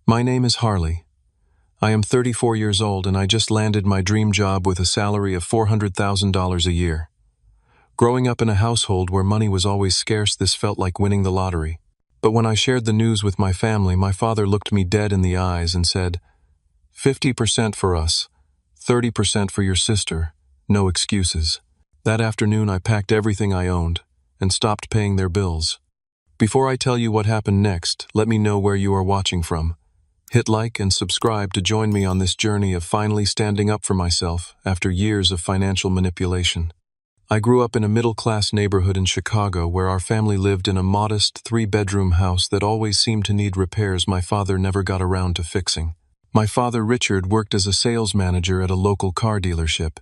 My name is Harley. I am 34 years old and I just landed my dream job with a salary of $400,000 a year. Growing up in a household where money was always scarce, this felt like winning the lottery. But when I shared the news with my family, my father looked me dead in the eyes and said, 50% for us, 30% for your sister, no excuses. That afternoon I packed everything I owned and stopped paying their bills. Before I tell you what happened next, let me know where you are watching from. Hit like and subscribe to join me on this journey of finally standing up for myself after years of financial manipulation. I grew up in a middle-class neighborhood in Chicago where our family lived in a modest 3-bedroom house that always seemed to need repairs my father never got around to fixing. My father, Richard, worked as a sales manager at a local car dealership.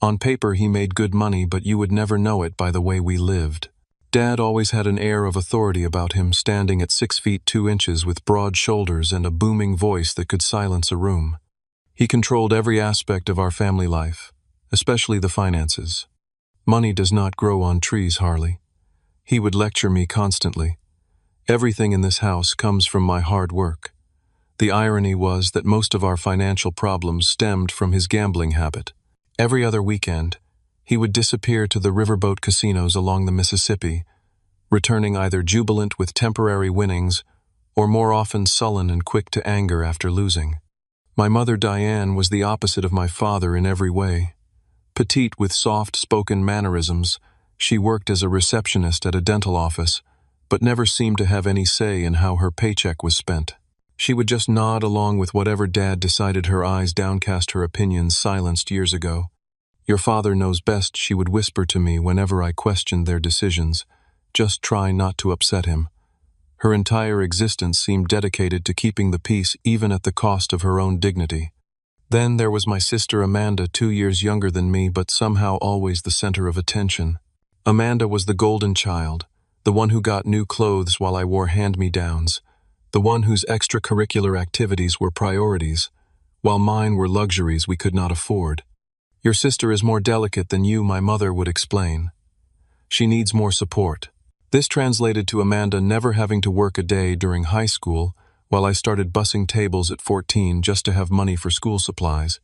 On paper, he made good money, but you would never know it by the way we lived. Dad always had an air of authority about him, standing at 6 feet 2 inches with broad shoulders and a booming voice that could silence a room. He controlled every aspect of our family life, especially the finances. Money does not grow on trees, Harley. He would lecture me constantly. Everything in this house comes from my hard work. The irony was that most of our financial problems stemmed from his gambling habit. Every other weekend, he would disappear to the riverboat casinos along the Mississippi, returning either jubilant with temporary winnings or more often sullen and quick to anger after losing. My mother, Diane, was the opposite of my father in every way. Petite with soft-spoken mannerisms, she worked as a receptionist at a dental office, but never seemed to have any say in how her paycheck was spent. She would just nod along with whatever Dad decided, her eyes downcast, her opinions silenced years ago. Your father knows best, she would whisper to me whenever I questioned their decisions. Just try not to upset him. Her entire existence seemed dedicated to keeping the peace even at the cost of her own dignity. Then there was my sister Amanda, 2 years younger than me, but somehow always the center of attention. Amanda was the golden child, the one who got new clothes while I wore hand-me-downs, the one whose extracurricular activities were priorities, while mine were luxuries we could not afford. Your sister is more delicate than you, my mother would explain. She needs more support. This translated to Amanda never having to work a day during high school, while I started bussing tables at 14 just to have money for school supplies.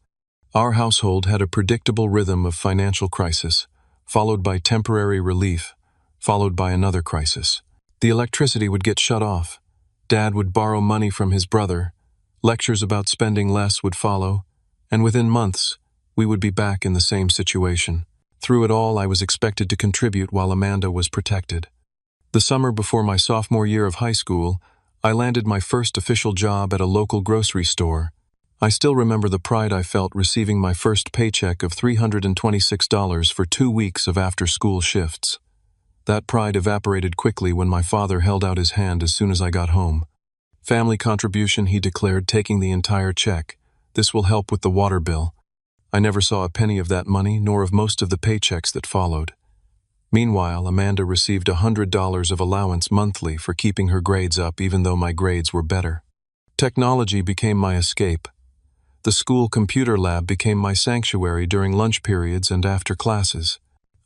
Our household had a predictable rhythm of financial crisis, followed by temporary relief, followed by another crisis. The electricity would get shut off. Dad would borrow money from his brother. Lectures about spending less would follow, and within months, we would be back in the same situation. Through it all, I was expected to contribute while Amanda was protected. The summer before my sophomore year of high school, I landed my first official job at a local grocery store. I still remember the pride I felt receiving my first paycheck of $326 for 2 weeks of after-school shifts. That pride evaporated quickly when my father held out his hand as soon as I got home. Family contribution, he declared, taking the entire check. This will help with the water bill. I never saw a penny of that money, nor of most of the paychecks that followed. Meanwhile, Amanda received $100 of allowance monthly for keeping her grades up, even though my grades were better. Technology became my escape. The school computer lab became my sanctuary during lunch periods and after classes.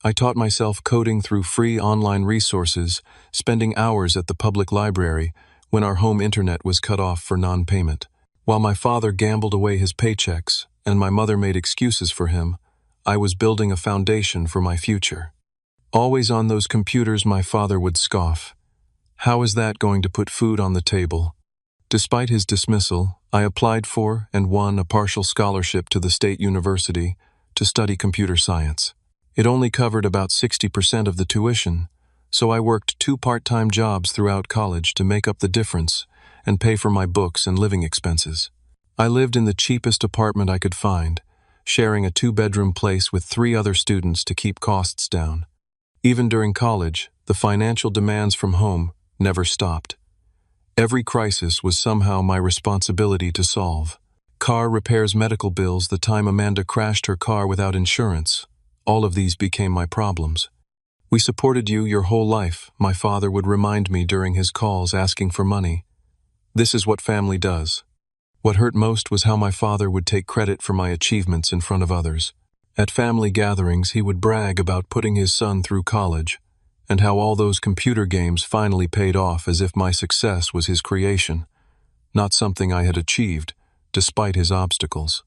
I taught myself coding through free online resources, spending hours at the public library when our home internet was cut off for non-payment. While my father gambled away his paychecks, and my mother made excuses for him, I was building a foundation for my future. Always on those computers, my father would scoff. How is that going to put food on the table? Despite his dismissal, I applied for and won a partial scholarship to the state university to study computer science. It only covered about 60% of the tuition, so I worked 2 part-time jobs throughout college to make up the difference and pay for my books and living expenses. I lived in the cheapest apartment I could find, sharing a 2-bedroom place with 3 other students to keep costs down. Even during college, the financial demands from home never stopped. Every crisis was somehow my responsibility to solve. Car repairs, medical bills, the time Amanda crashed her car without insurance, all of these became my problems. We supported you your whole life, my father would remind me during his calls asking for money. This is what family does. What hurt most was how my father would take credit for my achievements in front of others. At family gatherings, he would brag about putting his son through college, and how all those computer games finally paid off, as if my success was his creation. not something I had achieved, despite his obstacles.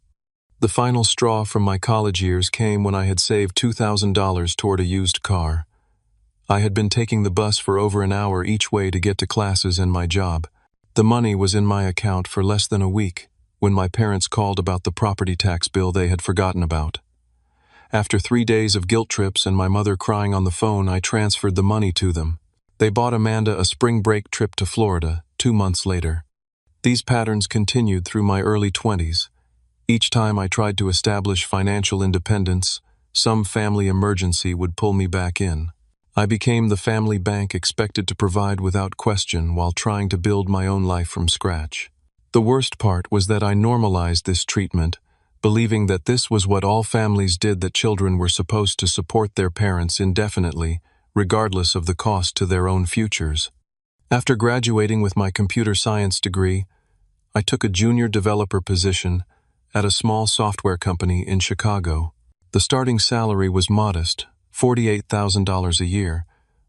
The final straw from my college years came when I had saved $2,000 toward a used car. I had been taking the bus for over an hour each way to get to classes and my job. The money was in my account for less than a week when my parents called about the property tax bill they had forgotten about. After 3 days of guilt trips and my mother crying on the phone, I transferred the money to them. They bought Amanda a spring break trip to Florida 2 months later. These patterns continued through my early 20s. Each time I tried to establish financial independence, some family emergency would pull me back in. I became the family bank expected to provide without question while trying to build my own life from scratch. The worst part was that I normalized this treatment, believing that this was what all families did, that children were supposed to support their parents indefinitely, regardless of the cost to their own futures. After graduating with my computer science degree, I took a junior developer position at a small software company in Chicago. The starting salary was modest, $48,000 a year,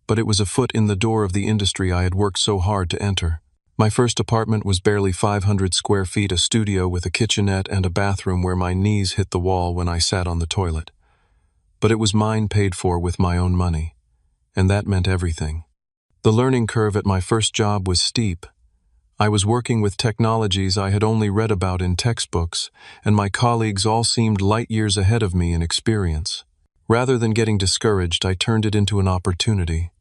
but it was a foot in the door of the industry I had worked so hard to enter. My first apartment was barely 500 square feet, a studio with a kitchenette and a bathroom where my knees hit the wall when I sat on the toilet. But it was mine, paid for with my own money, and that meant everything. The learning curve at my first job was steep. I was working with technologies I had only read about in textbooks, and my colleagues all seemed light years ahead of me in experience. Rather than getting discouraged, I turned it into an opportunity.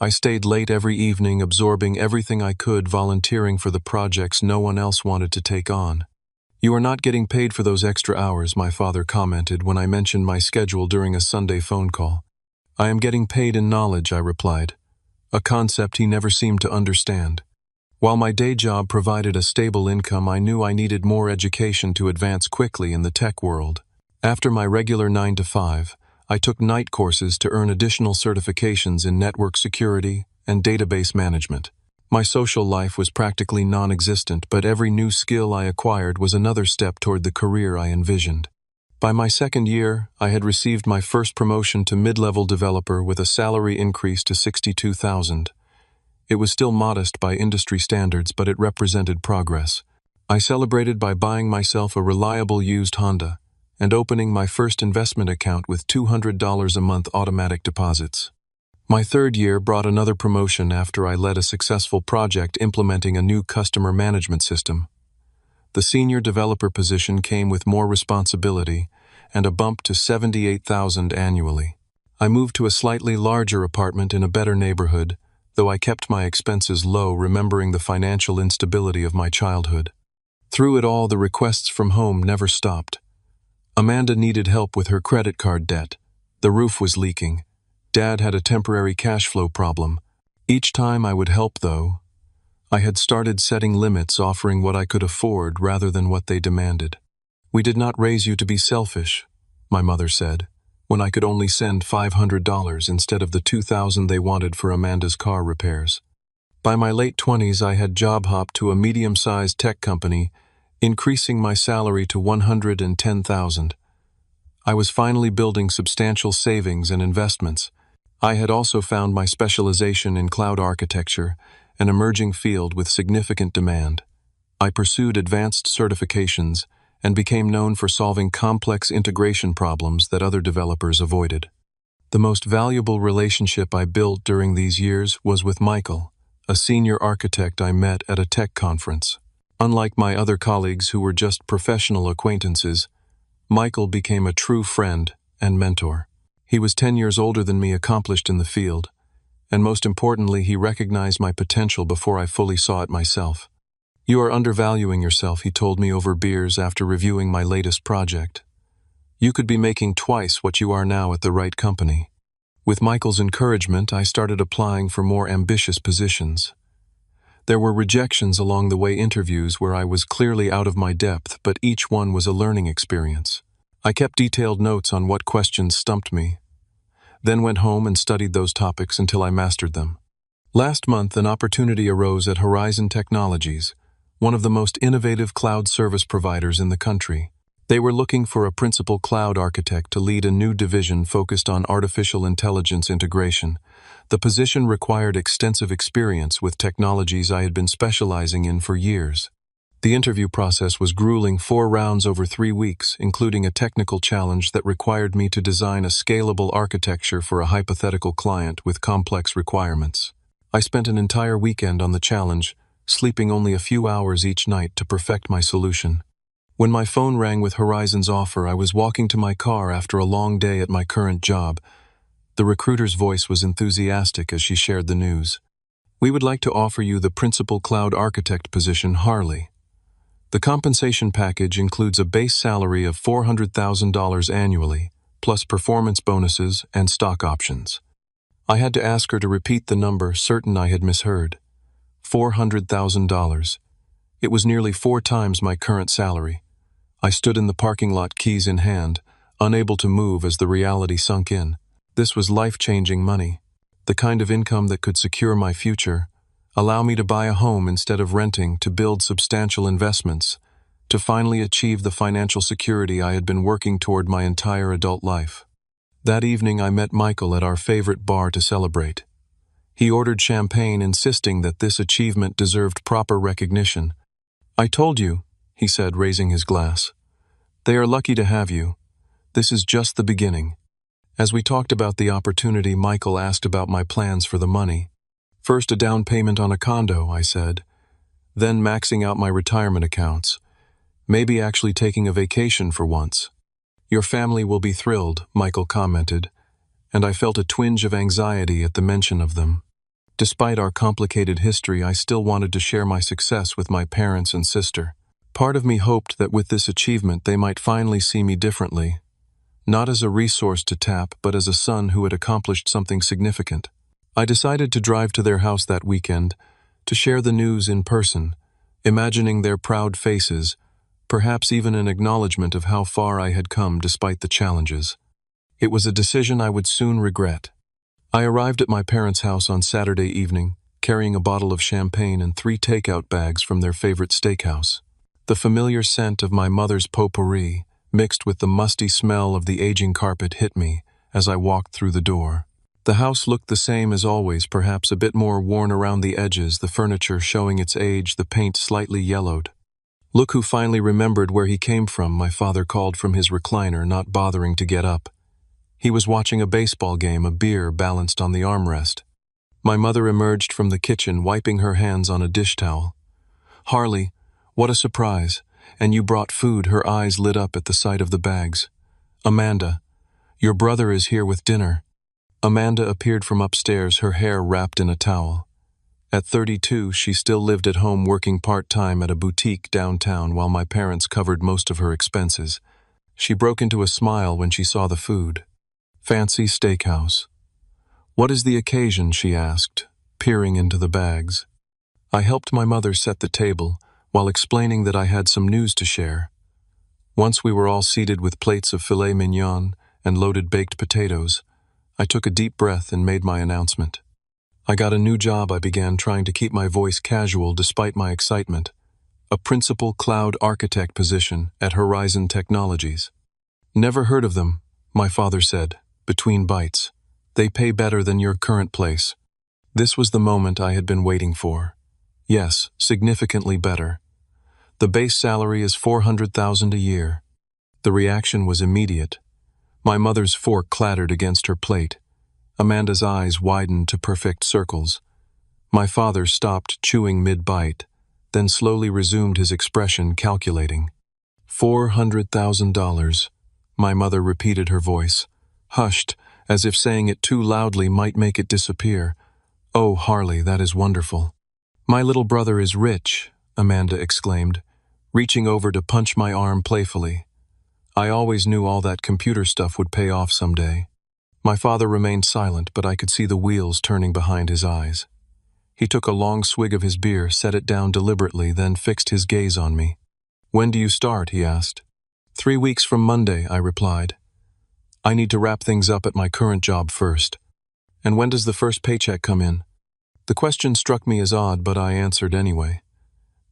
I stayed late every evening, absorbing everything I could, volunteering for the projects no one else wanted to take on. "You are not getting paid for those extra hours," my father commented when I mentioned my schedule during a Sunday phone call. "I am getting paid in knowledge," I replied, a concept he never seemed to understand. While my day job provided a stable income, I knew I needed more education to advance quickly in the tech world. After my regular 9 to 5, I took night courses to earn additional certifications in network security and database management. My social life was practically non-existent, but every new skill I acquired was another step toward the career I envisioned. By my second year, I had received my first promotion to mid-level developer with a salary increase to $62,000. It was still modest by industry standards, but it represented progress. I celebrated by buying myself a reliable used Honda and opening my first investment account with $200 a month automatic deposits. My third year brought another promotion after I led a successful project implementing a new customer management system. The senior developer position came with more responsibility and a bump to $78,000 annually. I moved to a slightly larger apartment in a better neighborhood, though I kept my expenses low, remembering the financial instability of my childhood. Through it all, the requests from home never stopped. Amanda needed help with her credit card debt. The roof was leaking. Dad had a temporary cash flow problem. Each time I would help, though, I had started setting limits, offering what I could afford rather than what they demanded. "We did not raise you to be selfish," my mother said, when I could only send $500 instead of the $2,000 they wanted for Amanda's car repairs. By my late 20s, I had job hopped to a medium-sized tech company, increasing my salary to $110,000. I was finally building substantial savings and investments. I had also found my specialization in cloud architecture, an emerging field with significant demand. I pursued advanced certifications and became known for solving complex integration problems that other developers avoided. The most valuable relationship I built during these years was with Michael, a senior architect I met at a tech conference. Unlike my other colleagues who were just professional acquaintances, Michael became a true friend and mentor. He was 10 years older than me, accomplished in the field, and most importantly, he recognized my potential before I fully saw it myself. "You are undervaluing yourself," he told me over beers after reviewing my latest project. "You could be making twice what you are now at the right company." With Michael's encouragement, I started applying for more ambitious positions. There were rejections along the way, interviews where I was clearly out of my depth, but each one was a learning experience. I kept detailed notes on what questions stumped me, then went home and studied those topics until I mastered them. Last month, an opportunity arose at Horizon Technologies, one of the most innovative cloud service providers in the country. They were looking for a principal cloud architect to lead a new division focused on artificial intelligence integration. The position required extensive experience with technologies I had been specializing in for years. The interview process was grueling, 4 rounds over 3 weeks, including a technical challenge that required me to design a scalable architecture for a hypothetical client with complex requirements. I spent an entire weekend on the challenge, sleeping only a few hours each night to perfect my solution. When my phone rang with Horizon's offer, I was walking to my car after a long day at my current job. The recruiter's voice was enthusiastic as she shared the news. "We would like to offer you the principal cloud architect position, Harley. The compensation package includes a base salary of $400,000 annually, plus performance bonuses and stock options." I had to ask her to repeat the number, certain I had misheard. $400,000. It was nearly 4 times my current salary. I stood in the parking lot, keys in hand, unable to move as the reality sunk in. This was life-changing money, the kind of income that could secure my future, allow me to buy a home instead of renting, to build substantial investments, to finally achieve the financial security I had been working toward my entire adult life. That evening I met Michael at our favorite bar to celebrate. He ordered champagne, insisting that this achievement deserved proper recognition. "I told you," he said, raising his glass. "They are lucky to have you. This is just the beginning." As we talked about the opportunity, Michael asked about my plans for the money. "First a down payment on a condo," I said. "Then maxing out my retirement accounts. Maybe actually taking a vacation for once." "Your family will be thrilled," Michael commented, and I felt a twinge of anxiety at the mention of them. Despite our complicated history, I still wanted to share my success with my parents and sister. Part of me hoped that with this achievement they might finally see me differently, not as a resource to tap, but as a son who had accomplished something significant. I decided to drive to their house that weekend, to share the news in person, imagining their proud faces, perhaps even an acknowledgement of how far I had come despite the challenges. It was a decision I would soon regret. I arrived at my parents' house on Saturday evening, carrying a bottle of champagne and 3 takeout bags from their favorite steakhouse. The familiar scent of my mother's potpourri, mixed with the musty smell of the aging carpet, hit me as I walked through the door. The house looked the same as always, perhaps a bit more worn around the edges, the furniture showing its age, the paint slightly yellowed. "Look who finally remembered where he came from," my father called from his recliner, not bothering to get up. He was watching a baseball game, a beer balanced on the armrest. My mother emerged from the kitchen, wiping her hands on a dish towel. "Harley, what a surprise. And you brought food." Her eyes lit up at the sight of the bags. "Amanda, your brother is here with dinner." Amanda appeared from upstairs, her hair wrapped in a towel. At 32, she still lived at home, working part-time at a boutique downtown while my parents covered most of her expenses. She broke into a smile when she saw the food. "Fancy steakhouse." "What is the occasion?" she asked, peering into the bags. I helped my mother set the table, while explaining that I had some news to share. Once we were all seated with plates of filet mignon and loaded baked potatoes, I took a deep breath and made my announcement. "I got a new job," I began, trying to keep my voice casual despite my excitement. "A principal cloud architect position at Horizon Technologies." "Never heard of them," my father said, between bites. "They pay better than your current place." This was the moment I had been waiting for. Yes, significantly better. "The base salary is $400,000 a year." The reaction was immediate. My mother's fork clattered against her plate. Amanda's eyes widened to perfect circles. My father stopped chewing mid-bite, then slowly resumed his expression, calculating. $400,000, my mother repeated, her voice hushed, as if saying it too loudly might make it disappear. "Oh, Harley, that is wonderful." "My little brother is rich," Amanda exclaimed, reaching over to punch my arm playfully. I always knew all that computer stuff would pay off someday. My father remained silent, but I could see the wheels turning behind his eyes. He took a long swig of his beer, set it down deliberately, then fixed his gaze on me. "When do you start?" he asked. 3 weeks from Monday, I replied. "I need to wrap things up at my current job first." "And when does the first paycheck come in?" The question struck me as odd, but I answered anyway.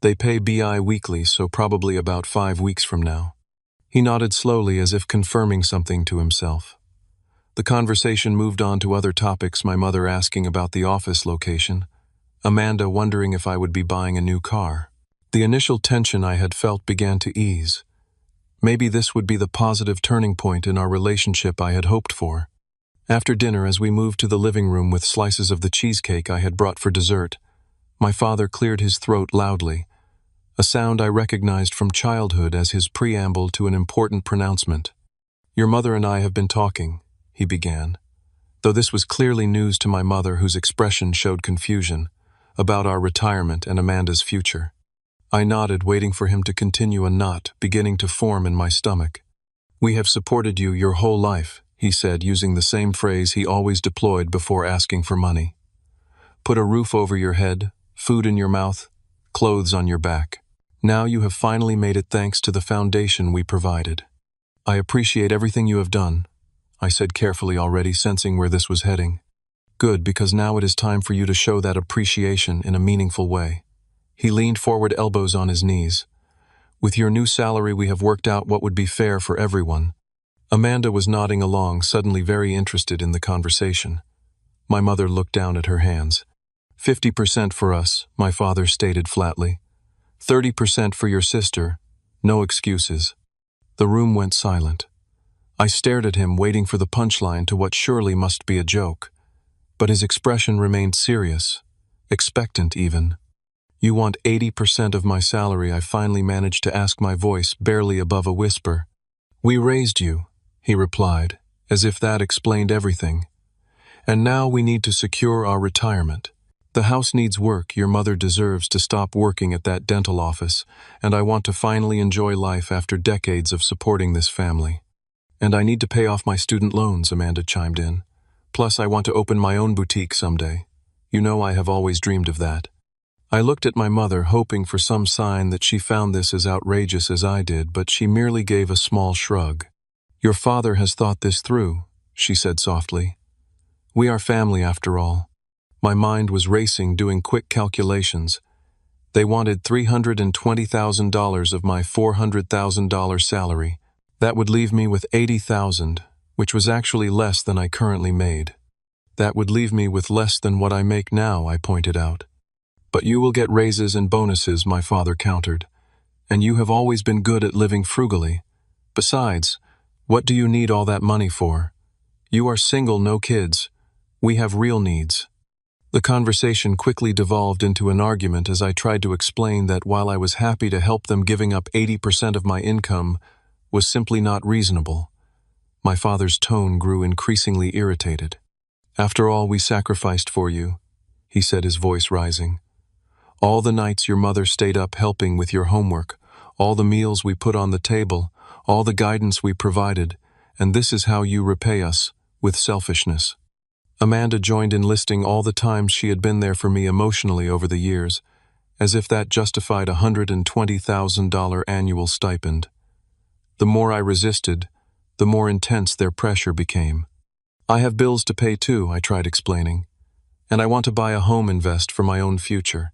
"They pay bi-weekly, so probably about 5 weeks from now." He nodded slowly, as if confirming something to himself. The conversation moved on to other topics, my mother asking about the office location, Amanda wondering if I would be buying a new car. The initial tension I had felt began to ease. Maybe this would be the positive turning point in our relationship I had hoped for. After dinner, as we moved to the living room with slices of the cheesecake I had brought for dessert, my father cleared his throat loudly, a sound I recognized from childhood as his preamble to an important pronouncement. "Your mother and I have been talking," he began, though this was clearly news to my mother, whose expression showed confusion, about our retirement and Amanda's future. I nodded, waiting for him to continue, a knot beginning to form in my stomach. "We have supported you your whole life," he said, using the same phrase he always deployed before asking for money. "Put a roof over your head, food in your mouth, clothes on your back. Now you have finally made it thanks to the foundation we provided. I appreciate everything you have done," I said carefully, already sensing where this was heading. "Good, because now it is time for you to show that appreciation in a meaningful way." He leaned forward, elbows on his knees. "With your new salary, we have worked out what would be fair for everyone." Amanda was nodding along, suddenly very interested in the conversation. My mother looked down at her hands. 50% for us," my father stated flatly. 30% for your sister. No excuses." The room went silent. I stared at him, waiting for the punchline to what surely must be a joke. But his expression remained serious, expectant even. "You want 80% of my salary," I finally managed to ask, my voice barely above a whisper. "We raised you," he replied, as if that explained everything. "And now we need to secure our retirement. The house needs work. Your mother deserves to stop working at that dental office, and I want to finally enjoy life after decades of supporting this family." "And I need to pay off my student loans," Amanda chimed in. "Plus, I want to open my own boutique someday. You know I have always dreamed of that." I looked at my mother, hoping for some sign that she found this as outrageous as I did, but she merely gave a small shrug. "Your father has thought this through," she said softly. "We are family after all." My mind was racing, doing quick calculations. They wanted $320,000 of my $400,000 salary. That would leave me with $80,000, which was actually less than I currently made. "That would leave me with less than what I make now," I pointed out. "But you will get raises and bonuses," my father countered. "And you have always been good at living frugally. Besides, what do you need all that money for? You are single, no kids. We have real needs." The conversation quickly devolved into an argument as I tried to explain that while I was happy to help them, giving up 80% of my income was simply not reasonable. My father's tone grew increasingly irritated. "After all we sacrificed for you," he said, his voice rising. "All the nights your mother stayed up helping with your homework, all the meals we put on the table, all the guidance we provided, and this is how you repay us, with selfishness." Amanda joined in, listing all the times she had been there for me emotionally over the years, as if that justified a $120,000 annual stipend. The more I resisted, the more intense their pressure became. "I have bills to pay too," I tried explaining. "And I want to buy a home, invest for my own future."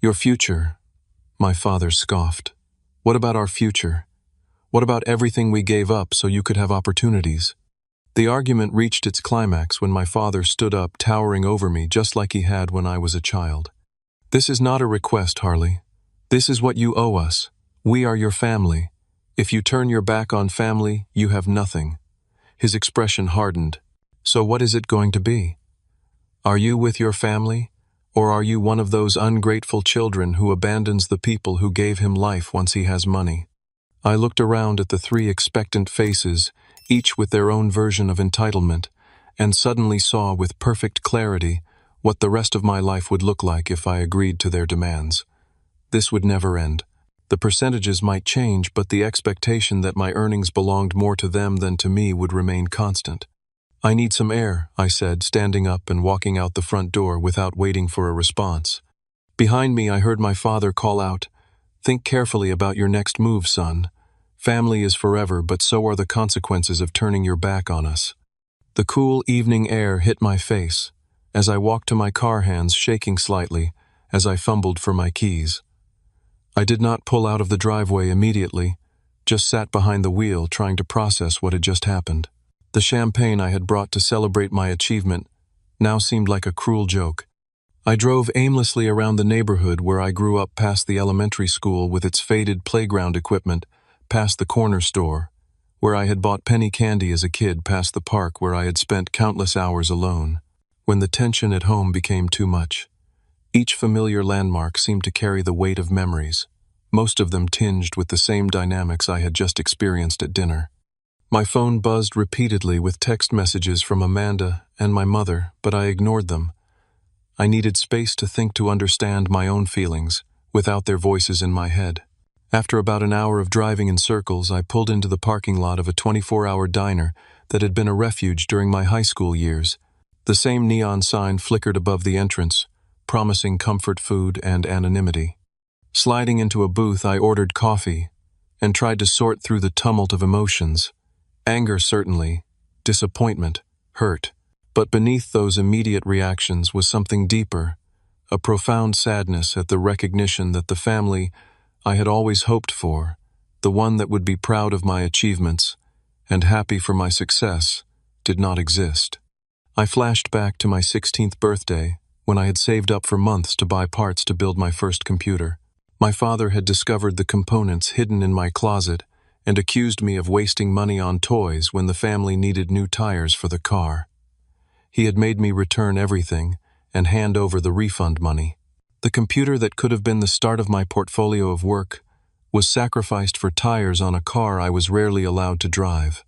"Your future?" My father scoffed. "What about our future? What about everything we gave up so you could have opportunities?" The argument reached its climax when my father stood up, towering over me just like he had when I was a child. "This is not a request, Harley. This is what you owe us. We are your family. If you turn your back on family, you have nothing." His expression hardened. "So what is it going to be? Are you with your family, or are you one of those ungrateful children who abandons the people who gave him life once he has money?" I looked around at the three expectant faces, each with their own version of entitlement, and suddenly saw with perfect clarity what the rest of my life would look like if I agreed to their demands. This would never end. The percentages might change, but the expectation that my earnings belonged more to them than to me would remain constant. "I need some air," I said, standing up and walking out the front door without waiting for a response. Behind me, I heard my father call out, "Think carefully about your next move, son. Family is forever, but so are the consequences of turning your back on us." The cool evening air hit my face as I walked to my car, hands shaking slightly as I fumbled for my keys. I did not pull out of the driveway immediately, just sat behind the wheel trying to process what had just happened. The champagne I had brought to celebrate my achievement now seemed like a cruel joke. I drove aimlessly around the neighborhood where I grew up, past the elementary school with its faded playground equipment, past the corner store, where I had bought penny candy as a kid, past the park where I had spent countless hours alone, when the tension at home became too much. Each familiar landmark seemed to carry the weight of memories, most of them tinged with the same dynamics I had just experienced at dinner. My phone buzzed repeatedly with text messages from Amanda and my mother, but I ignored them. I needed space to think, to understand my own feelings, without their voices in my head. After about an hour of driving in circles, I pulled into the parking lot of a 24-hour diner that had been a refuge during my high school years. The same neon sign flickered above the entrance, promising comfort food and anonymity. Sliding into a booth, I ordered coffee and tried to sort through the tumult of emotions. Anger, certainly, disappointment, hurt. But beneath those immediate reactions was something deeper, a profound sadness at the recognition that the family I had always hoped for, the one that would be proud of my achievements and happy for my success, did not exist. I flashed back to my 16th birthday, when I had saved up for months to buy parts to build my first computer. My father had discovered the components hidden in my closet and accused me of wasting money on toys when the family needed new tires for the car. He had made me return everything and hand over the refund money. The computer that could have been the start of my portfolio of work was sacrificed for tires on a car I was rarely allowed to drive.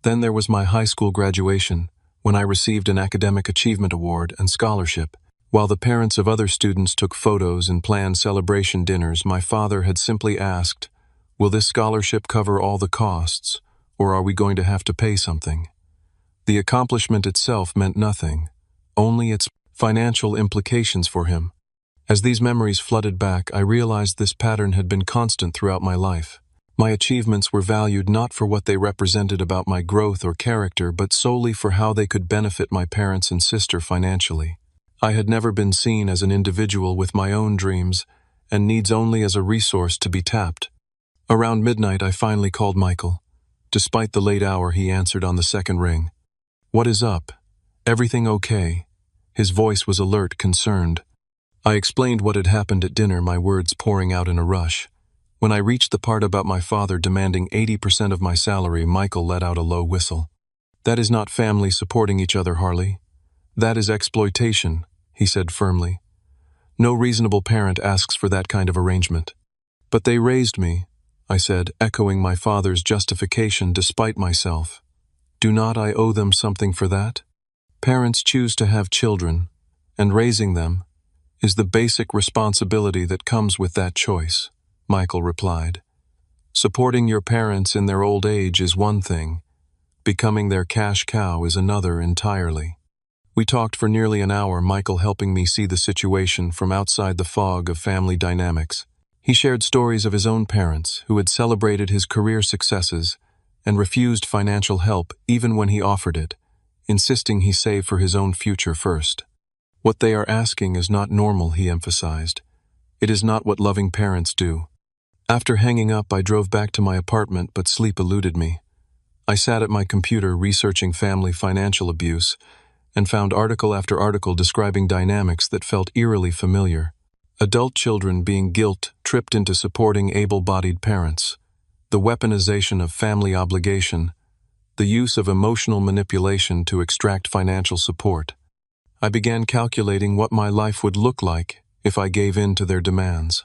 Then there was my high school graduation, when I received an academic achievement award and scholarship. While the parents of other students took photos and planned celebration dinners, my father had simply asked, "Will this scholarship cover all the costs, or are we going to have to pay something?" The accomplishment itself meant nothing, only its financial implications for him. As these memories flooded back, I realized this pattern had been constant throughout my life. My achievements were valued not for what they represented about my growth or character, but solely for how they could benefit my parents and sister financially. I had never been seen as an individual with my own dreams and needs, only as a resource to be tapped. Around midnight, I finally called Michael. Despite the late hour, he answered on the second ring. "What is up? Everything okay?" His voice was alert, concerned. I explained what had happened at dinner, my words pouring out in a rush. When I reached the part about my father demanding 80% of my salary, Michael let out a low whistle. "That is not family supporting each other, Harley. That is exploitation," he said firmly. "No reasonable parent asks for that kind of arrangement." "But they raised me," I said, echoing my father's justification despite myself. "Do not I owe them something for that?" "Parents choose to have children, and raising them is the basic responsibility that comes with that choice," Michael replied. "Supporting your parents in their old age is one thing. Becoming their cash cow is another entirely." We talked for nearly an hour, Michael helping me see the situation from outside the fog of family dynamics. He shared stories of his own parents, who had celebrated his career successes and refused financial help even when he offered it, insisting he save for his own future first. "What they are asking is not normal," he emphasized. "It is not what loving parents do." After hanging up, I drove back to my apartment, but sleep eluded me. I sat at my computer researching family financial abuse and found article after article describing dynamics that felt eerily familiar. Adult children being guilt-tripped into supporting able-bodied parents, the weaponization of family obligation, the use of emotional manipulation to extract financial support. I began calculating what my life would look like if I gave in to their demands.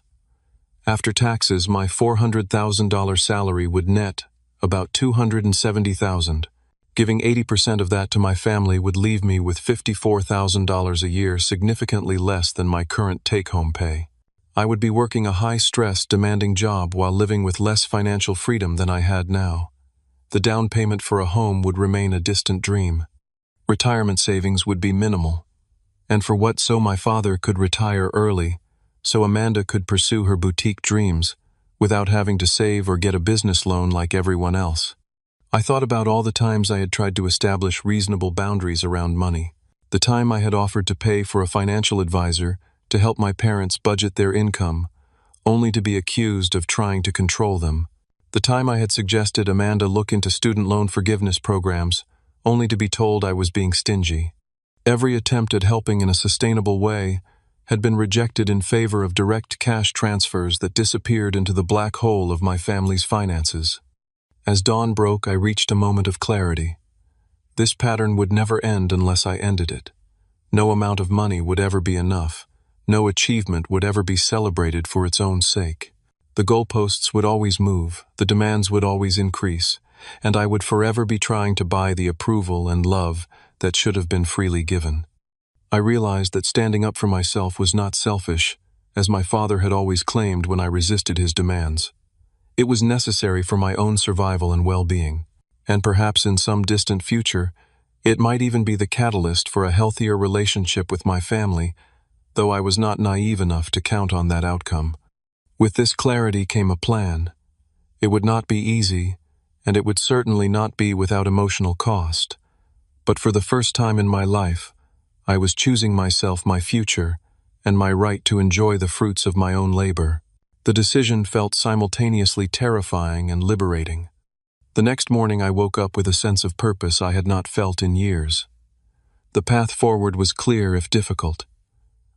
After taxes, my $400,000 salary would net about $270,000. Giving 80% of that to my family would leave me with $54,000 a year, significantly less than my current take-home pay. I would be working a high-stress, demanding job while living with less financial freedom than I had now. The down payment for a home would remain a distant dream. Retirement savings would be minimal. And for what, so my father could retire early, so Amanda could pursue her boutique dreams, without having to save or get a business loan like everyone else. I thought about all the times I had tried to establish reasonable boundaries around money. The time I had offered to pay for a financial advisor to help my parents budget their income, only to be accused of trying to control them. The time I had suggested Amanda look into student loan forgiveness programs, only to be told I was being stingy. Every attempt at helping in a sustainable way had been rejected in favor of direct cash transfers that disappeared into the black hole of my family's finances. As dawn broke, I reached a moment of clarity. This pattern would never end unless I ended it. No amount of money would ever be enough. No achievement would ever be celebrated for its own sake. The goalposts would always move, the demands would always increase, and I would forever be trying to buy the approval and love that should have been freely given. I realized that standing up for myself was not selfish, as my father had always claimed when I resisted his demands. It was necessary for my own survival and well-being, and perhaps in some distant future, it might even be the catalyst for a healthier relationship with my family, though I was not naive enough to count on that outcome. With this clarity came a plan. It would not be easy, and it would certainly not be without emotional cost. But for the first time in my life, I was choosing myself, my future, and my right to enjoy the fruits of my own labor. The decision felt simultaneously terrifying and liberating. The next morning I woke up with a sense of purpose I had not felt in years. The path forward was clear if difficult.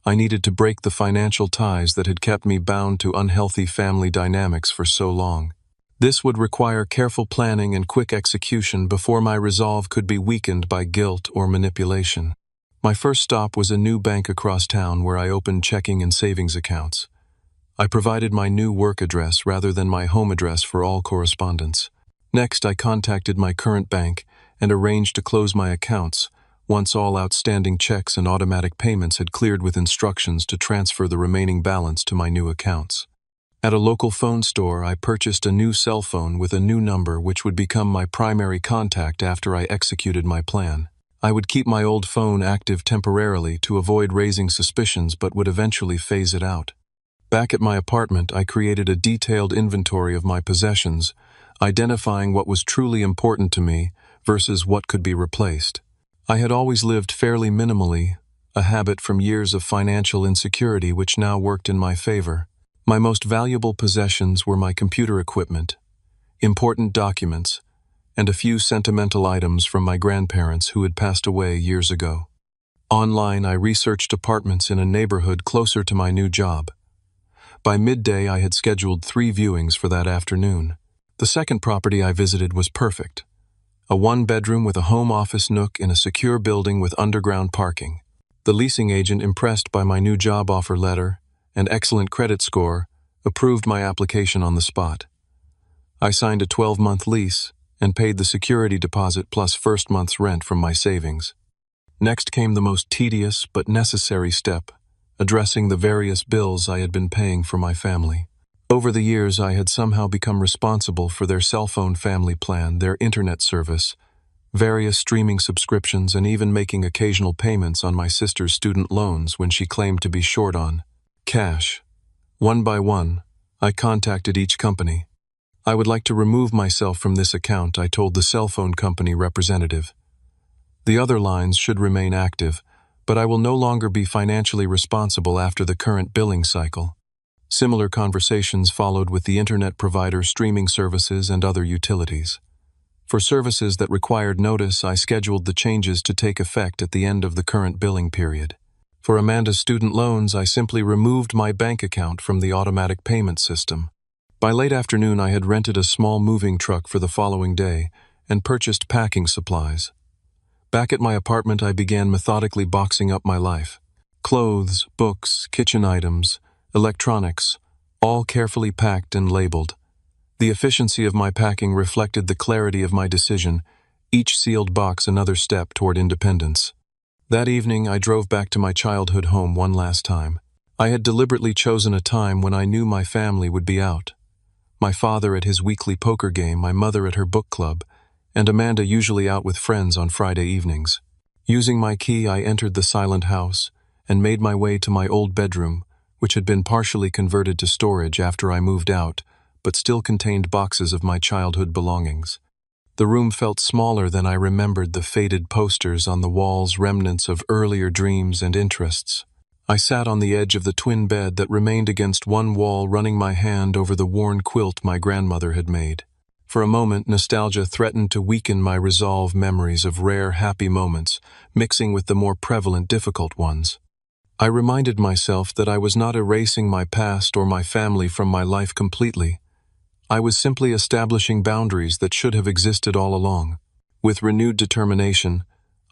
I needed to break the financial ties that had kept me bound to unhealthy family dynamics for so long. This would require careful planning and quick execution before my resolve could be weakened by guilt or manipulation. My first stop was a new bank across town where I opened checking and savings accounts. I provided my new work address rather than my home address for all correspondence. Next, I contacted my current bank and arranged to close my accounts once all outstanding checks and automatic payments had cleared with instructions to transfer the remaining balance to my new accounts. At a local phone store, I purchased a new cell phone with a new number which would become my primary contact after I executed my plan. I would keep my old phone active temporarily to avoid raising suspicions but would eventually phase it out. Back at my apartment, I created a detailed inventory of my possessions, identifying what was truly important to me versus what could be replaced. I had always lived fairly minimally, a habit from years of financial insecurity which now worked in my favor. My most valuable possessions were my computer equipment, important documents, and a few sentimental items from my grandparents who had passed away years ago. Online, I researched apartments in a neighborhood closer to my new job. By midday, I had scheduled 3 viewings for that afternoon. The second property I visited was perfect. A 1-bedroom with a home office nook in a secure building with underground parking. The leasing agent, impressed by my new job offer letter and excellent credit score, approved my application on the spot. I signed a 12-month lease and paid the security deposit plus first month's rent from my savings. Next came the most tedious but necessary step, addressing the various bills I had been paying for my family. Over the years, I had somehow become responsible for their cell phone family plan, their internet service, various streaming subscriptions, and even making occasional payments on my sister's student loans when she claimed to be short on cash. One by one, I contacted each company. I would like to remove myself from this account, I told the cell phone company representative. The other lines should remain active, but I will no longer be financially responsible after the current billing cycle. Similar conversations followed with the internet provider, streaming services, and other utilities. For services that required notice, I scheduled the changes to take effect at the end of the current billing period. For Amanda's student loans, I simply removed my bank account from the automatic payment system. By late afternoon, I had rented a small moving truck for the following day and purchased packing supplies. Back at my apartment, I began methodically boxing up my life. Clothes, books, kitchen items, electronics, all carefully packed and labeled. The efficiency of my packing reflected the clarity of my decision, each sealed box another step toward independence. That evening, I drove back to my childhood home one last time. I had deliberately chosen a time when I knew my family would be out. My father at his weekly poker game, my mother at her book club, and Amanda usually out with friends on Friday evenings. Using my key, I entered the silent house and made my way to my old bedroom, which had been partially converted to storage after I moved out, but still contained boxes of my childhood belongings. The room felt smaller than I remembered, the faded posters on the walls, remnants of earlier dreams and interests. I sat on the edge of the twin bed that remained against one wall, running my hand over the worn quilt my grandmother had made. For a moment, nostalgia threatened to weaken my resolve, memories of rare, happy moments, mixing with the more prevalent, difficult ones. I reminded myself that I was not erasing my past or my family from my life completely. I was simply establishing boundaries that should have existed all along. With renewed determination,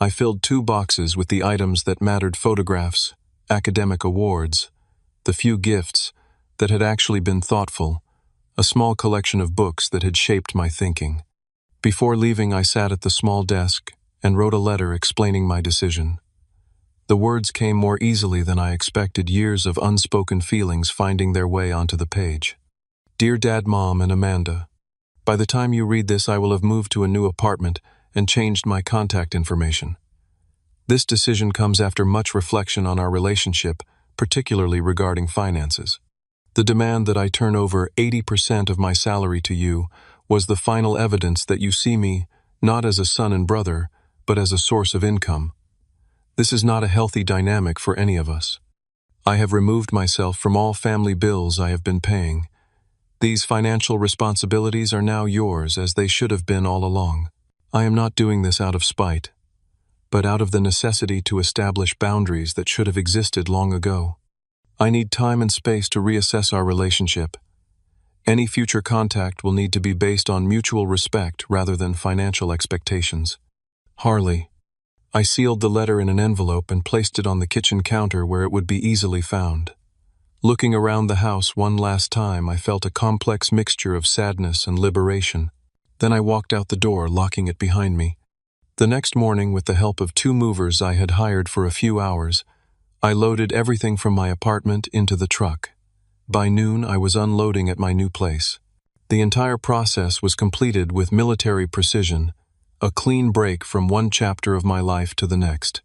I filled 2 boxes with the items that mattered: photographs, academic awards, the few gifts that had actually been thoughtful, a small collection of books that had shaped my thinking. Before leaving, I sat at the small desk and wrote a letter explaining my decision. The words came more easily than I expected, years of unspoken feelings finding their way onto the page. Dear Dad, Mom, and Amanda, by the time you read this, I will have moved to a new apartment and changed my contact information. This decision comes after much reflection on our relationship, particularly regarding finances. The demand that I turn over 80% of my salary to you was the final evidence that you see me not as a son and brother, but as a source of income. This is not a healthy dynamic for any of us. I have removed myself from all family bills I have been paying. These financial responsibilities are now yours, as they should have been all along. I am not doing this out of spite, but out of the necessity to establish boundaries that should have existed long ago. I need time and space to reassess our relationship. Any future contact will need to be based on mutual respect rather than financial expectations. Harley. I sealed the letter in an envelope and placed it on the kitchen counter where it would be easily found. Looking around the house one last time, I felt a complex mixture of sadness and liberation. Then I walked out the door, locking it behind me. The next morning, with the help of 2 movers I had hired for a few hours, I loaded everything from my apartment into the truck. By noon, I was unloading at my new place. The entire process was completed with military precision, a clean break from one chapter of my life to the next.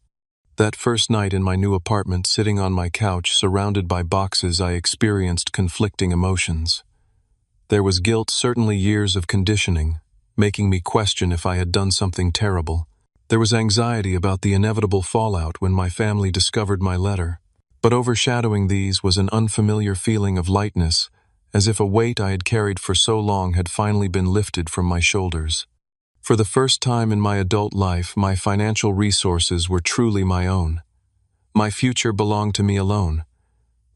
That first night in my new apartment, sitting on my couch surrounded by boxes, I experienced conflicting emotions. There was guilt, certainly years of conditioning, making me question if I had done something terrible. There was anxiety about the inevitable fallout when my family discovered my letter. But overshadowing these was an unfamiliar feeling of lightness, as if a weight I had carried for so long had finally been lifted from my shoulders. For the first time in my adult life, my financial resources were truly my own. My future belonged to me alone.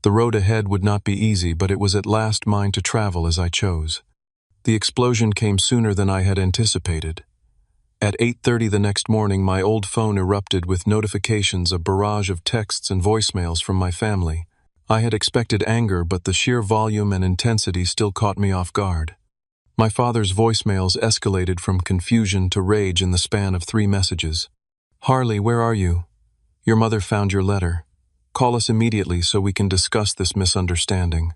The road ahead would not be easy, but it was at last mine to travel as I chose. The explosion came sooner than I had anticipated. At 8:30 the next morning, my old phone erupted with notifications, a barrage of texts and voicemails from my family. I had expected anger, but the sheer volume and intensity still caught me off guard. My father's voicemails escalated from confusion to rage in the span of 3 messages. Harley, where are you? Your mother found your letter. Call us immediately so we can discuss this misunderstanding.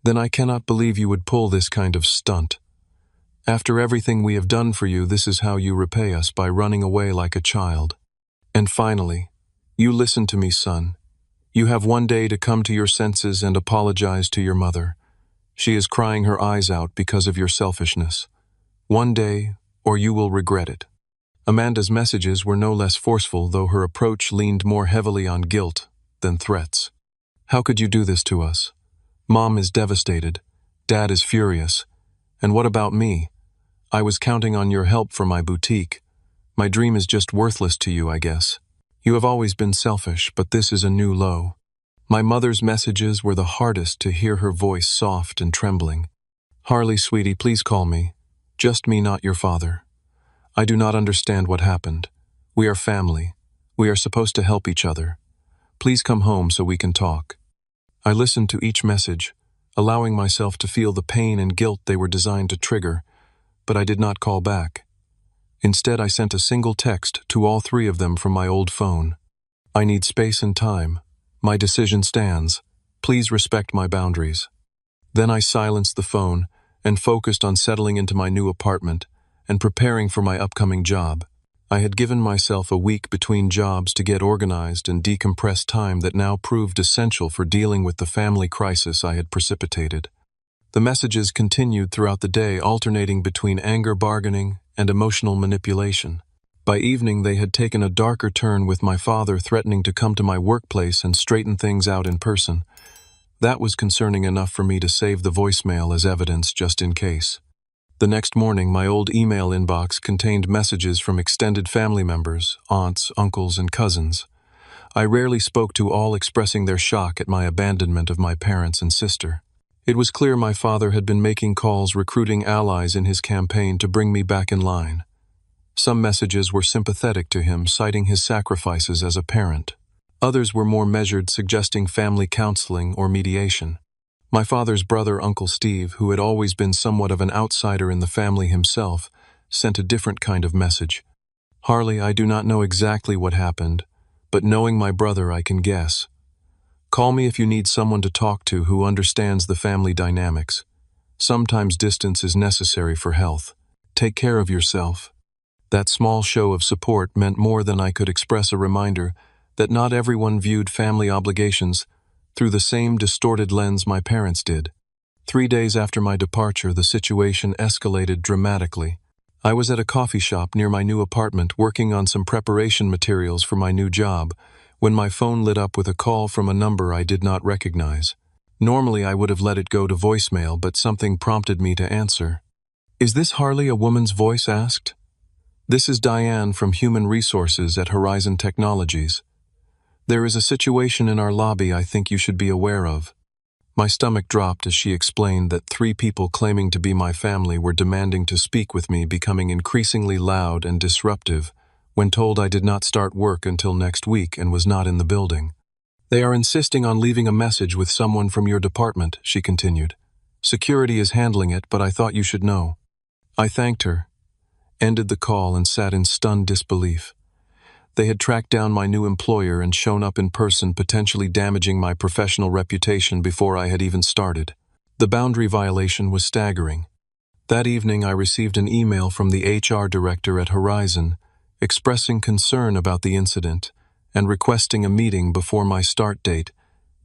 Then I cannot believe you would pull this kind of stunt. After everything we have done for you, this is how you repay us, by running away like a child. And finally, you listen to me, son. You have one day to come to your senses and apologize to your mother. She is crying her eyes out because of your selfishness. One day, or you will regret it. Amanda's messages were no less forceful, though her approach leaned more heavily on guilt than threats. How could you do this to us? Mom is devastated. Dad is furious. And what about me? I was counting on your help for my boutique. My dream is just worthless to you, I guess. You have always been selfish, but this is a new low. My mother's messages were the hardest to hear, her voice soft and trembling. Harley, sweetie, please call me. Just me, not your father. I do not understand what happened. We are family. We are supposed to help each other. Please come home so we can talk. I listened to each message, allowing myself to feel the pain and guilt they were designed to trigger, but I did not call back. Instead, I sent a single text to all 3 of them from my old phone. I need space and time. My decision stands. Please respect my boundaries. Then I silenced the phone and focused on settling into my new apartment and preparing for my upcoming job. I had given myself a week between jobs to get organized and decompress, time that now proved essential for dealing with the family crisis I had precipitated. The messages continued throughout the day, alternating between anger, bargaining, and emotional manipulation. By evening, they had taken a darker turn, with my father threatening to come to my workplace and straighten things out in person. That was concerning enough for me to save the voicemail as evidence, just in case. The next morning, my old email inbox contained messages from extended family members, aunts, uncles, and cousins. I rarely spoke to all, expressing their shock at my abandonment of my parents and sister. It was clear my father had been making calls, recruiting allies in his campaign to bring me back in line. Some messages were sympathetic to him, citing his sacrifices as a parent. Others were more measured, suggesting family counseling or mediation. My father's brother, Uncle Steve, who had always been somewhat of an outsider in the family himself, sent a different kind of message. Harley, I do not know exactly what happened, but knowing my brother, I can guess. Call me if you need someone to talk to who understands the family dynamics. Sometimes distance is necessary for health. Take care of yourself. That small show of support meant more than I could express, a reminder that not everyone viewed family obligations through the same distorted lens my parents did. 3 days after my departure, the situation escalated dramatically. I was at a coffee shop near my new apartment working on some preparation materials for my new job when my phone lit up with a call from a number I did not recognize. Normally I would have let it go to voicemail, but something prompted me to answer. "Is this Harley?" a woman's voice asked. "This is Diane from Human Resources at Horizon Technologies. There is a situation in our lobby I think you should be aware of." My stomach dropped as she explained that 3 people claiming to be my family were demanding to speak with me, becoming increasingly loud and disruptive when told I did not start work until next week and was not in the building. "They are insisting on leaving a message with someone from your department," she continued. "Security is handling it, but I thought you should know." I thanked her, ended the call, and sat in stunned disbelief. They had tracked down my new employer and shown up in person, potentially damaging my professional reputation before I had even started. The boundary violation was staggering. That evening I received an email from the HR director at Horizon, expressing concern about the incident and requesting a meeting before my start date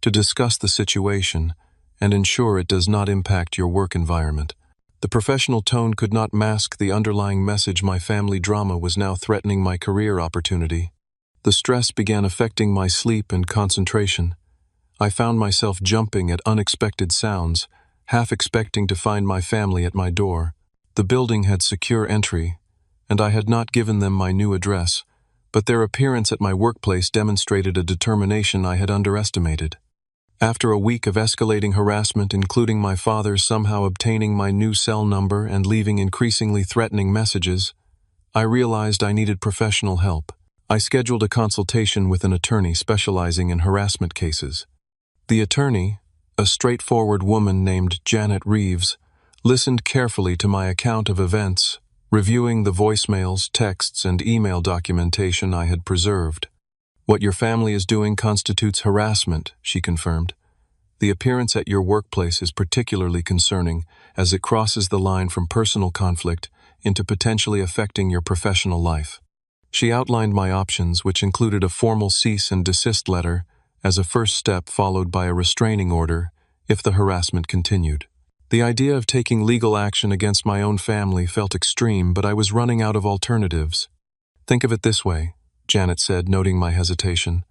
to discuss the situation and ensure it does not impact your work environment. The professional tone could not mask the underlying message: my family drama was now threatening my career opportunity. The stress began affecting my sleep and concentration. I found myself jumping at unexpected sounds, half expecting to find my family at my door. The building had secure entry, and I had not given them my new address, but their appearance at my workplace demonstrated a determination I had underestimated. After a week of escalating harassment, including my father somehow obtaining my new cell number and leaving increasingly threatening messages, I realized I needed professional help. I scheduled a consultation with an attorney specializing in harassment cases. The attorney, a straightforward woman named Janet Reeves, listened carefully to my account of events, reviewing the voicemails, texts, and email documentation I had preserved. "What your family is doing constitutes harassment," she confirmed. "The appearance at your workplace is particularly concerning, as it crosses the line from personal conflict into potentially affecting your professional life." She outlined my options, which included a formal cease and desist letter as a first step, followed by a restraining order if the harassment continued. The idea of taking legal action against my own family felt extreme, but I was running out of alternatives. "Think of it this way," Janet said, noting my hesitation.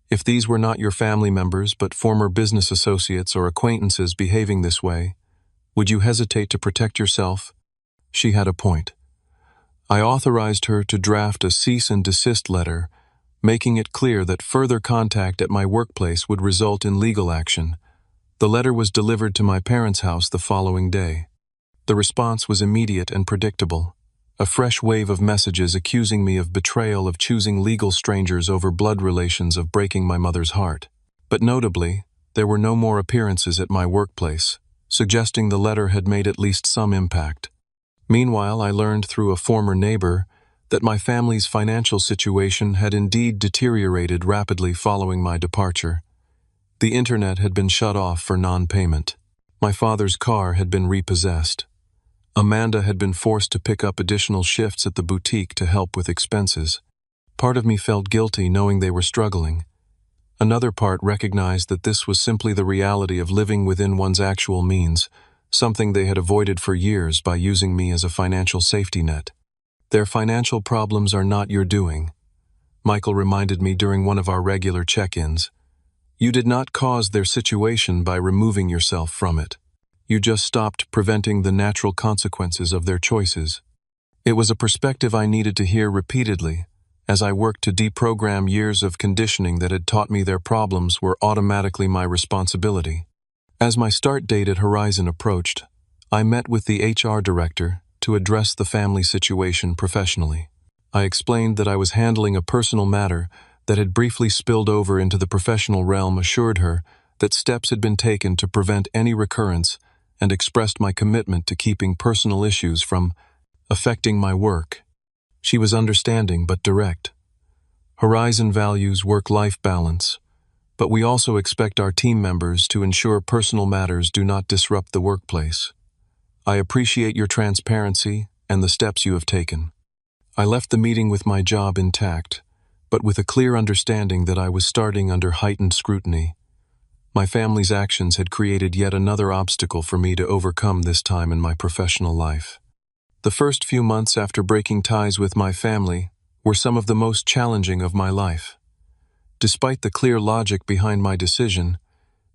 "If these were not your family members but former business associates or acquaintances behaving this way, would you hesitate to protect yourself?" She had a point. I authorized her to draft a cease and desist letter, making it clear that further contact at my workplace would result in legal action. The letter was delivered to my parents' house the following day. The response was immediate and predictable. A fresh wave of messages accusing me of betrayal, of choosing legal strangers over blood relations, of breaking my mother's heart. But notably, there were no more appearances at my workplace, suggesting the letter had made at least some impact. Meanwhile, I learned through a former neighbor that my family's financial situation had indeed deteriorated rapidly following my departure. The internet had been shut off for non-payment. My father's car had been repossessed. Amanda had been forced to pick up additional shifts at the boutique to help with expenses. Part of me felt guilty knowing they were struggling. Another part recognized that this was simply the reality of living within one's actual means, something they had avoided for years by using me as a financial safety net. "Their financial problems are not your doing," Michael reminded me during one of our regular check-ins. "You did not cause their situation by removing yourself from it. You just stopped preventing the natural consequences of their choices." It was a perspective I needed to hear repeatedly, as I worked to deprogram years of conditioning that had taught me their problems were automatically my responsibility. As my start date at Horizon approached, I met with the HR director to address the family situation professionally. I explained that I was handling a personal matter that had briefly spilled over into the professional realm, assured her that steps had been taken to prevent any recurrence, and expressed my commitment to keeping personal issues from affecting my work. She was understanding but direct. Horizon values work-life balance, but we also expect our team members to ensure personal matters do not disrupt the workplace. I appreciate your transparency and the steps you have taken. I left the meeting with my job intact, but with a clear understanding that I was starting under heightened scrutiny. My family's actions had created yet another obstacle for me to overcome this time in my professional life. The first few months after breaking ties with my family were some of the most challenging of my life. Despite the clear logic behind my decision,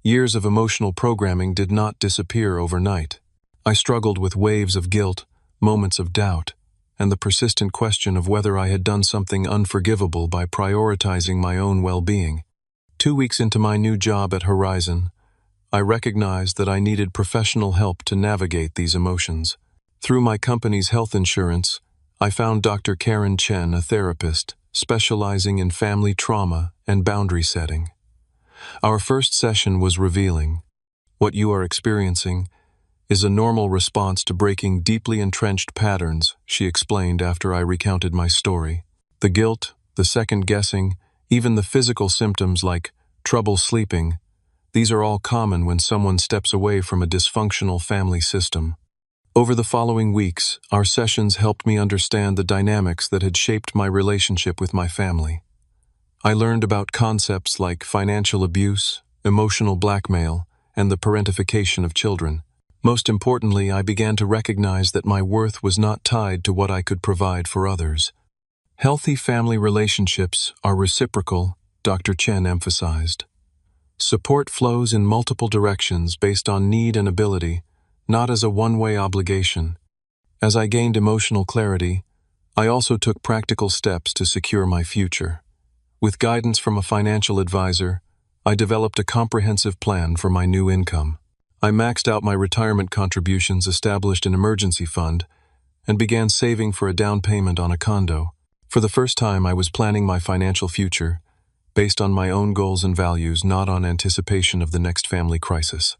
years of emotional programming did not disappear overnight. I struggled with waves of guilt, moments of doubt, and the persistent question of whether I had done something unforgivable by prioritizing my own well-being. 2 weeks into my new job at Horizon, I recognized that I needed professional help to navigate these emotions. Through my company's health insurance, I found Dr. Karen Chen, a therapist specializing in family trauma and boundary setting. Our first session was revealing. What you are experiencing is a normal response to breaking deeply entrenched patterns, she explained after I recounted my story. The guilt, the second-guessing, even the physical symptoms like trouble sleeping, these are all common when someone steps away from a dysfunctional family system. Over the following weeks, our sessions helped me understand the dynamics that had shaped my relationship with my family. I learned about concepts like financial abuse, emotional blackmail, and the parentification of children. Most importantly, I began to recognize that my worth was not tied to what I could provide for others. Healthy family relationships are reciprocal, Dr. Chen emphasized. Support flows in multiple directions based on need and ability, not as a one-way obligation. As I gained emotional clarity, I also took practical steps to secure my future. With guidance from a financial advisor, I developed a comprehensive plan for my new income. I maxed out my retirement contributions, established an emergency fund, and began saving for a down payment on a condo. For the first time, I was planning my financial future, based on my own goals and values, not on anticipation of the next family crisis.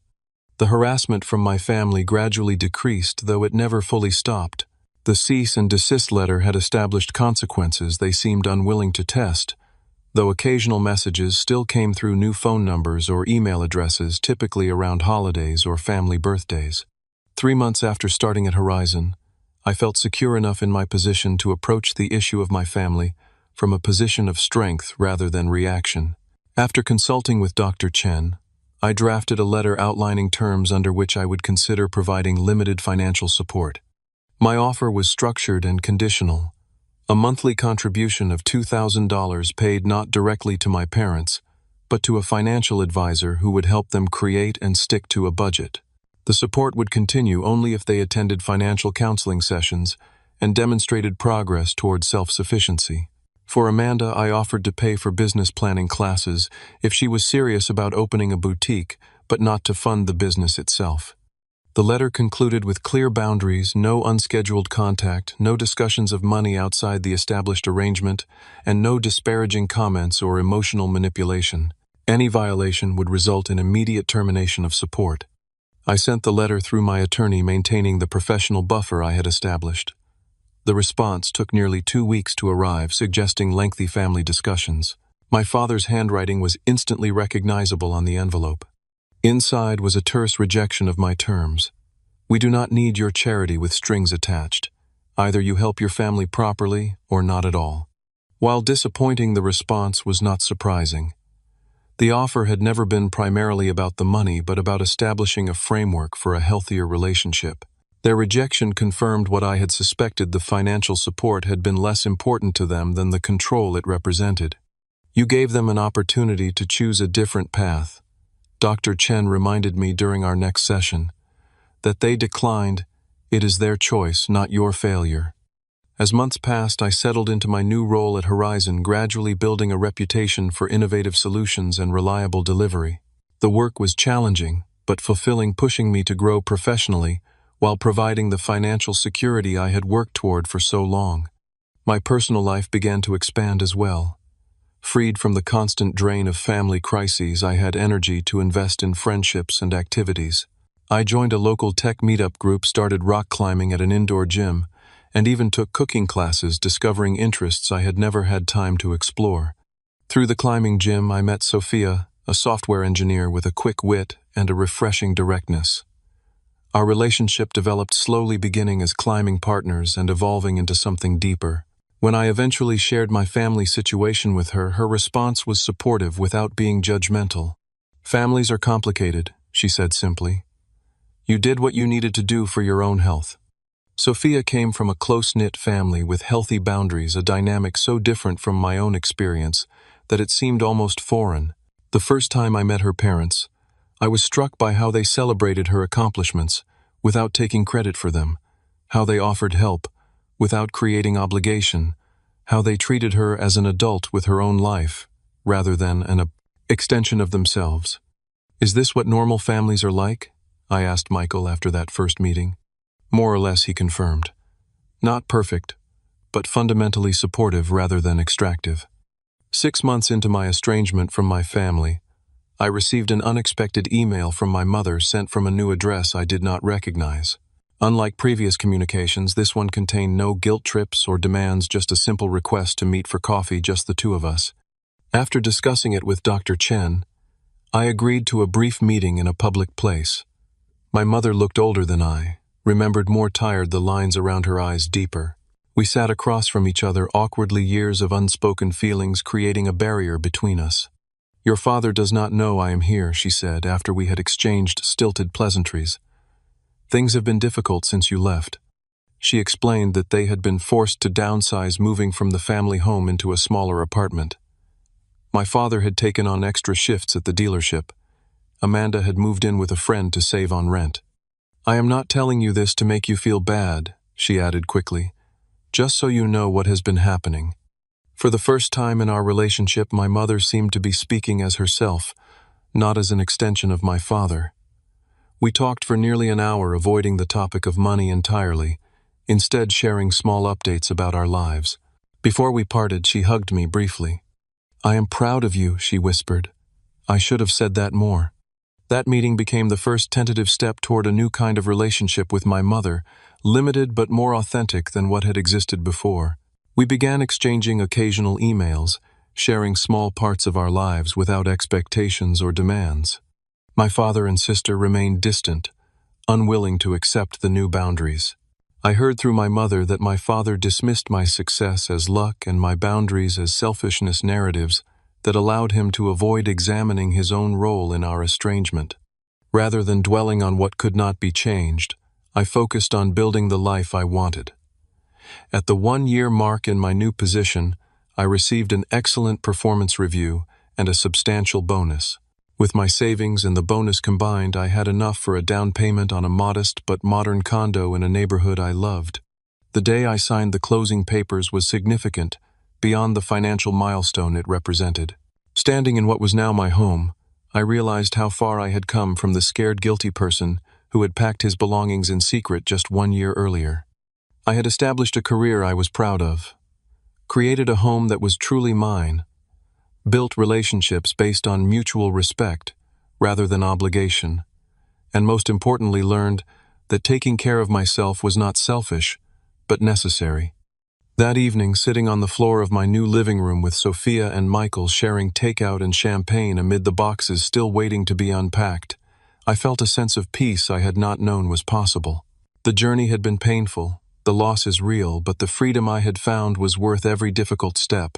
The harassment from my family gradually decreased, though it never fully stopped. The cease and desist letter had established consequences they seemed unwilling to test, though occasional messages still came through new phone numbers or email addresses, typically around holidays or family birthdays. 3 months after starting at Horizon, I felt secure enough in my position to approach the issue of my family from a position of strength rather than reaction. After consulting with Dr. Chen, I drafted a letter outlining terms under which I would consider providing limited financial support. My offer was structured and conditional. A monthly contribution of $2,000 paid not directly to my parents, but to a financial advisor who would help them create and stick to a budget. The support would continue only if they attended financial counseling sessions and demonstrated progress toward self-sufficiency. For Amanda, I offered to pay for business planning classes if she was serious about opening a boutique, but not to fund the business itself. The letter concluded with clear boundaries, no unscheduled contact, no discussions of money outside the established arrangement, and no disparaging comments or emotional manipulation. Any violation would result in immediate termination of support. I sent the letter through my attorney, maintaining the professional buffer I had established. The response took nearly 2 weeks to arrive, suggesting lengthy family discussions. My father's handwriting was instantly recognizable on the envelope. Inside was a terse rejection of my terms. "We do not need your charity with strings attached. Either you help your family properly or not at all." While disappointing, the response was not surprising. The offer had never been primarily about the money, but about establishing a framework for a healthier relationship. Their rejection confirmed what I had suspected: the financial support had been less important to them than the control it represented. "You gave them an opportunity to choose a different path," Dr. Chen reminded me during our next session. "That they declined, it is their choice, not your failure." As months passed, I settled into my new role at Horizon, gradually building a reputation for innovative solutions and reliable delivery. The work was challenging, but fulfilling, pushing me to grow professionally while providing the financial security I had worked toward for so long. My personal life began to expand as well. Freed from the constant drain of family crises, I had energy to invest in friendships and activities. I joined a local tech meetup group, started rock climbing at an indoor gym, and even took cooking classes, discovering interests I had never had time to explore. Through the climbing gym, I met Sophia, a software engineer with a quick wit and a refreshing directness. Our relationship developed slowly, beginning as climbing partners and evolving into something deeper. When I eventually shared my family situation with her, her response was supportive without being judgmental. "Families are complicated," she said simply. "You did what you needed to do for your own health." Sophia came from a close-knit family with healthy boundaries, a dynamic so different from my own experience that it seemed almost foreign. The first time I met her parents, I was struck by how they celebrated her accomplishments without taking credit for them, how they offered help without creating obligation, how they treated her as an adult with her own life rather than an extension of themselves. "Is this what normal families are like?" I asked Michael after that first meeting. "More or less," he confirmed. "Not perfect, but fundamentally supportive rather than extractive." 6 months into my estrangement from my family, I received an unexpected email from my mother sent from a new address I did not recognize. Unlike previous communications, this one contained no guilt trips or demands, just a simple request to meet for coffee, just the two of us. After discussing it with Dr. Chen, I agreed to a brief meeting in a public place. My mother looked older than I, remembered more tired, the lines around her eyes deeper. We sat across from each other awkwardly, years of unspoken feelings creating a barrier between us. "Your father does not know I am here," she said after we had exchanged stilted pleasantries. "Things have been difficult since you left." She explained that they had been forced to downsize, moving from the family home into a smaller apartment. My father had taken on extra shifts at the dealership. Amanda had moved in with a friend to save on rent. "I am not telling you this to make you feel bad," she added quickly, "just so you know what has been happening." For the first time in our relationship, my mother seemed to be speaking as herself, not as an extension of my father. We talked for nearly an hour, avoiding the topic of money entirely, instead sharing small updates about our lives. Before we parted, she hugged me briefly. "I am proud of you," she whispered. "I should have said that more." That meeting became the first tentative step toward a new kind of relationship with my mother, limited but more authentic than what had existed before. We began exchanging occasional emails, sharing small parts of our lives without expectations or demands. My father and sister remained distant, unwilling to accept the new boundaries. I heard through my mother that my father dismissed my success as luck and my boundaries as selfishness, narratives that allowed him to avoid examining his own role in our estrangement. Rather than dwelling on what could not be changed, I focused on building the life I wanted. At the 1-year mark in my new position, I received an excellent performance review and a substantial bonus. With my savings and the bonus combined, I had enough for a down payment on a modest but modern condo in a neighborhood I loved. The day I signed the closing papers was significant, beyond the financial milestone it represented. Standing in what was now my home, I realized how far I had come from the scared, guilty person who had packed his belongings in secret just 1 year earlier. I had established a career I was proud of, created a home that was truly mine, built relationships based on mutual respect rather than obligation, and most importantly learned that taking care of myself was not selfish, but necessary. That evening, sitting on the floor of my new living room with Sophia and Michael sharing takeout and champagne amid the boxes still waiting to be unpacked, I felt a sense of peace I had not known was possible. The journey had been painful, the loss is real, but the freedom I had found was worth every difficult step.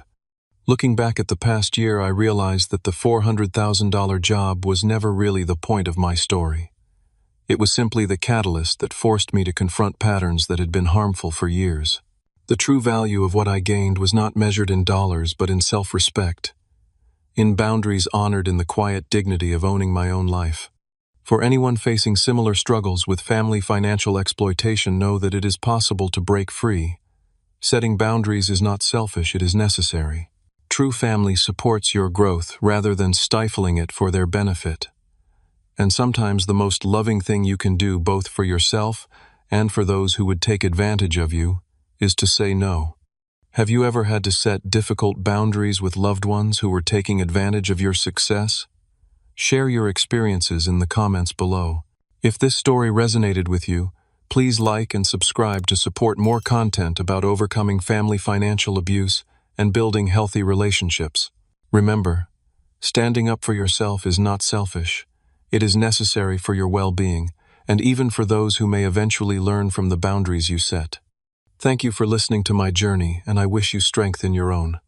Looking back at the past year, I realized that the $400,000 job was never really the point of my story. It was simply the catalyst that forced me to confront patterns that had been harmful for years. The true value of what I gained was not measured in dollars, but in self-respect, in boundaries honored, in the quiet dignity of owning my own life. For anyone facing similar struggles with family financial exploitation, know that it is possible to break free, Setting boundaries is not selfish, it is necessary. True family supports your growth rather than stifling it for their benefit. And sometimes the most loving thing you can do both for yourself and for those who would take advantage of you is to say no. Have you ever had to set difficult boundaries with loved ones who were taking advantage of your success? Share your experiences in the comments below. If this story resonated with you, please like and subscribe to support more content about overcoming family financial abuse and building healthy relationships. Remember, standing up for yourself is not selfish. It is necessary for your well-being, and even for those who may eventually learn from the boundaries you set. Thank you for listening to my journey, and I wish you strength in your own.